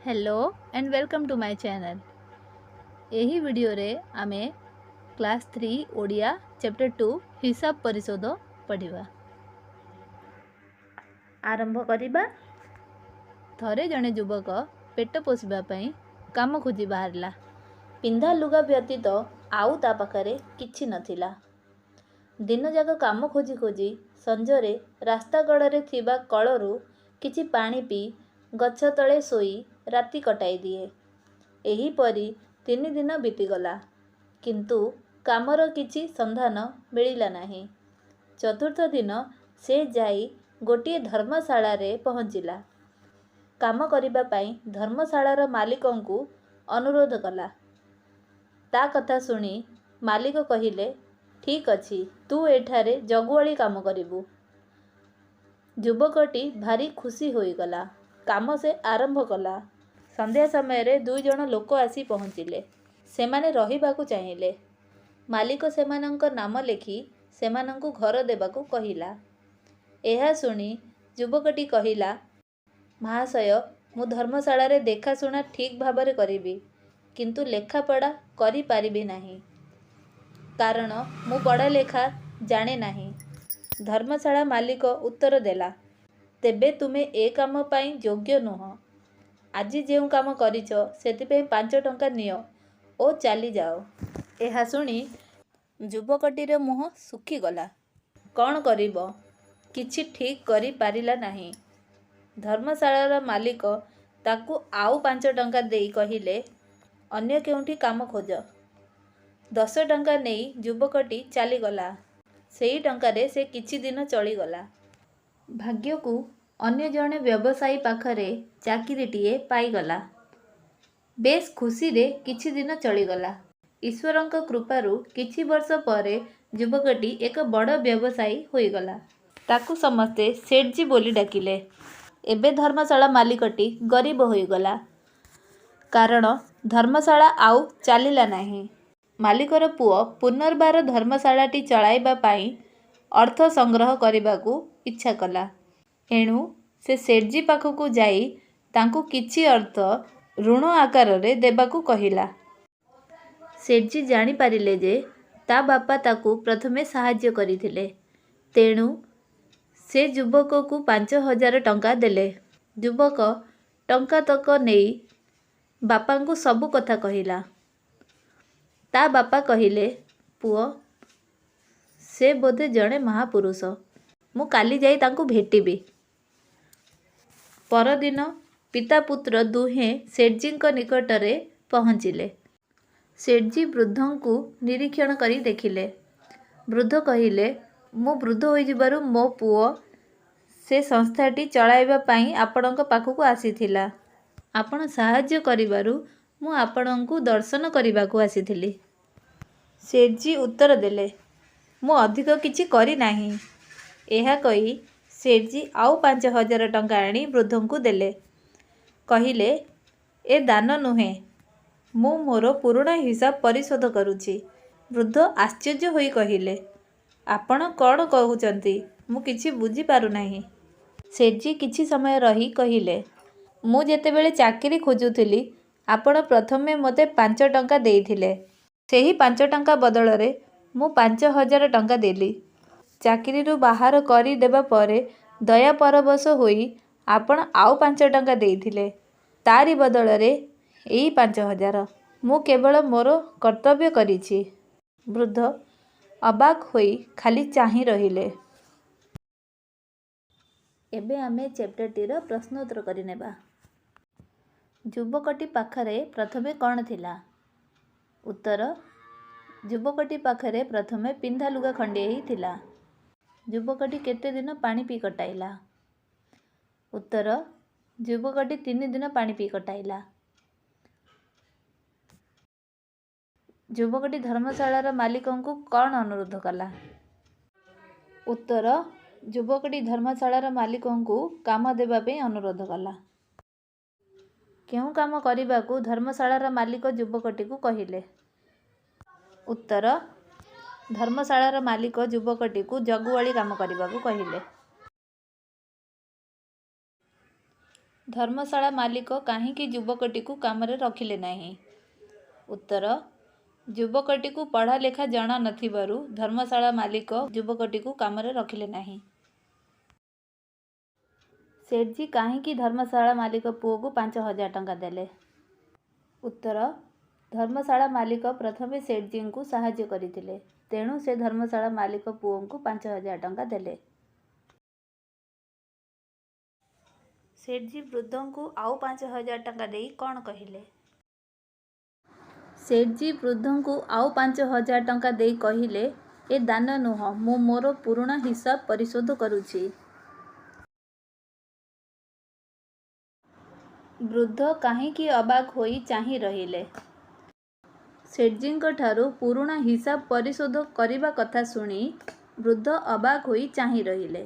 Hello and welcome to my channel. यही video रे आमे क्लास 3 ओडिया चैप्टर 2 हिसाब परिशोध पढ़िबा। आरंभ करिबा। थरे जने युवक पेट पोषिबा पई काम खोजी बाहरला। पिंधा लुगा व्यतीत आउ ता पाखरे किछि नथिला। दिन जाक काम खोजी खोजी संजरे रास्ता गड़े थिबा कलरू किछि पानी पी गछ तले सोई राति कटाई दिए। एहीपरि 3 दिन बीतीगला, किंतु कामर किछि संधान मिलिला नाही। चतुर्थ दिन से जाई गोटिए धर्मशाला रे पहुँचिला। काम करिबा पई धर्मशालार मालिकंकु अनुरोध कला। ता कथा सुनी मालिक कहिले, ठीक अछि, तू एठारे जगुआली काम करिबू। युवकटी भारी खुशी होईगला। काम से आरंभ कला। संध्या समय रे 2 जण लोक आसी पहुँचिले। सेमाने रहिबाकु चाहिए। मालिक सेमानंक नाम लेखि सेमानंकु घर देबाकु कहिला। एहा सुनी युवकटी कहिला, महाशय, मु धर्मशाला रे देखाशुना ठीक भाबरे करिबी, किंतु लेखापढ़ा करि पारिबी नाही, कारण मु पढ़ा लेखा जाने नाही। धर्मशाला मालिक उत्तर देला, तेबे तुमे ए काम पाई योग्य नुह। आज जेउ काम करिछ सेतिपे 5 टंका नियो ओ चली जाओ। एहा सुनी युवकटीर मुह सुखीगला। कौन करिब, किछि ठीक करि पारिला नाही। धर्मशालार मालिक ताकू आउ 5 टंका देई कहिले, अन्य केउठी काम खोज। 10 टंका नेई युवकटी चलीगला। सेई टंकारे से किछि दिन चलीगला। भाग्यकू अन्य जणे व्यवसायी पाखरे चाकिरीटीए पाईगला। बेस खुशी रे किछि दिन चलीगला। ईश्वरंक कृपारू किछि वर्ष परे युवकटी एक बड़ व्यवसायी होईगला। ताकू समस्ते सेठजी बोली डाकिले। एबे धर्मशाला मालिकटी गरीब होईगला, कारण धर्मशाला आउ चलीला नाही। मालिकर पुओ पुनर्बार धर्मशालाटी चलाइबा पाई अर्थ संग्रह करिबाकू इच्छा कला। एणु से सेठजी पाखकू जाई तांकू किछि अर्थ ऋण आकार रे देबाकू कहिला। सेठजी जानी पारिले जे ता बापा ताकू प्रथमे सहाय्य करिथिले, तेणु से युवक को 5,000 टंका देले। युवक टंका तक नेई बापांकू सबु कथा कहिला। ता बापा कहिले, पुओ, से बोधे जणे महापुरुष, मु काली जाई तांकू भेटिबी। परदिन पिता पुत्र दुहें सेठजींक निकटरे पहुँचिले। सेठजी वृद्धंकु निरीक्षण करी देखिले। वृद्ध कहिले, मु वृद्ध होइजिबारु मो पुओ से संस्थाटी चलाइबा पाई आपणक पाखकू आसीथिला। आपण साहाय्य करिबारु मु आपणंकु दर्शन करिबाकू आसीथिली। सेठजी उत्तर देले, मु अधिक किछि करि नाही। एहा कही सेठजी आउ 5,000 टंका आनी वृद्धंकु देले। कहिले, ए दान नुहे, मु मोर पुराणा हिसाब परिशोध करुछि। वृद्ध आश्चर्य होई कहिले, आपण कौन कहउचंती, मु किछि बुझी पारु नाही। सेठजी किछि समय रही कहिले, मु जेतेबेले चाकरी खोजुथिली आपण प्रथमे मते 5 टंका देइथिले। सेही 5 टंका बदलरे मु 5,000 टंका देली। चाकरीरू बाहर करी देबा परे दया परवश होई आपण आउ 5 टंका देइथिले। तारी बदलरे एई 5,000 मु केवल मोर कर्तव्य करिछि। वृद्ध अबाक होई खाली चाही रहिले। एबे आमे चैप्टर टीर प्रश्नोत्तर करि नेबा। युवकटी पाखरे प्रथमे कौन थिला? उत्तर, युवकटी पाखरे प्रथमे पिंधा लुगा खंडे ही थिला। युवकटी केते दिन पानी पी कटाइला? उत्तर, युवकटी 3 दिन पानी पी कटाइला। युवकटी धर्मशालार मालिकंकु कौन अनुरोध कला? उत्तर, युवकटी धर्मशालार मालिकंकु काम देबा पे अनुरोध कला। केउ काम करिबाकू धर्मशालार मालिक युवकटी को कहिले? उत्तर, धर्मशालार मालिक युवकटी को जगुआली काम करिबाकू कहिले। ଧର୍ମଶାଳା ମାଲିକ କାହିଁକି ଯୁବକଟିକୁ କାମରେ ରଖିଲେ ନାହିଁ? ଉତ୍ତର, ଯୁବକଟିକୁ ପଢ଼ା ଲେଖା ଜଣା ନଥିବାରୁ ଧର୍ମଶାଳା ମାଲିକ ଯୁବକଟିକୁ କାମରେ ରଖିଲେ ନାହିଁ। ସେଠଜୀ କାହିଁକି ଧର୍ମଶାଳା ମାଲିକ ପୁଅକୁ 5,000 ଟଙ୍କା ଦେଲେ? ଉତ୍ତର, ଧର୍ମଶାଳା ମାଲିକ ପ୍ରଥମେ ସେଠଜୀଙ୍କୁ ସାହାଯ୍ୟ କରିଥିଲେ, ତେଣୁ ସେ ଧର୍ମଶାଳା ମାଲିକ ପୁଅଙ୍କୁ 5,000 ଟଙ୍କା ଦେଲେ। ସେଠଜୀ ବୃଦ୍ଧଙ୍କୁ ଆଉ 5,000 ଟଙ୍କା ଦେଇ କ'ଣ କହିଲେ? ସେଠଜୀ ବୃଦ୍ଧଙ୍କୁ ଆଉ 5,000 ଟଙ୍କା ଦେଇ କହିଲେ, ଏ ଦାନ ନୁହଁ, ମୁଁ ମୋର ପୁରୁଣା ହିସାବ ପରିଶୋଧ କରୁଛି। ବୃଦ୍ଧ କାହିଁକି ଅବାକ୍ ହୋଇ ଚାହିଁ ରହିଲେ? ସେଠଜୀଙ୍କ ଠାରୁ ପୁରୁଣା ହିସାବ ପରିଶୋଧ କରିବା କଥା ଶୁଣି ବୃଦ୍ଧ ଅବାକ୍ ହୋଇ ଚାହିଁ ରହିଲେ।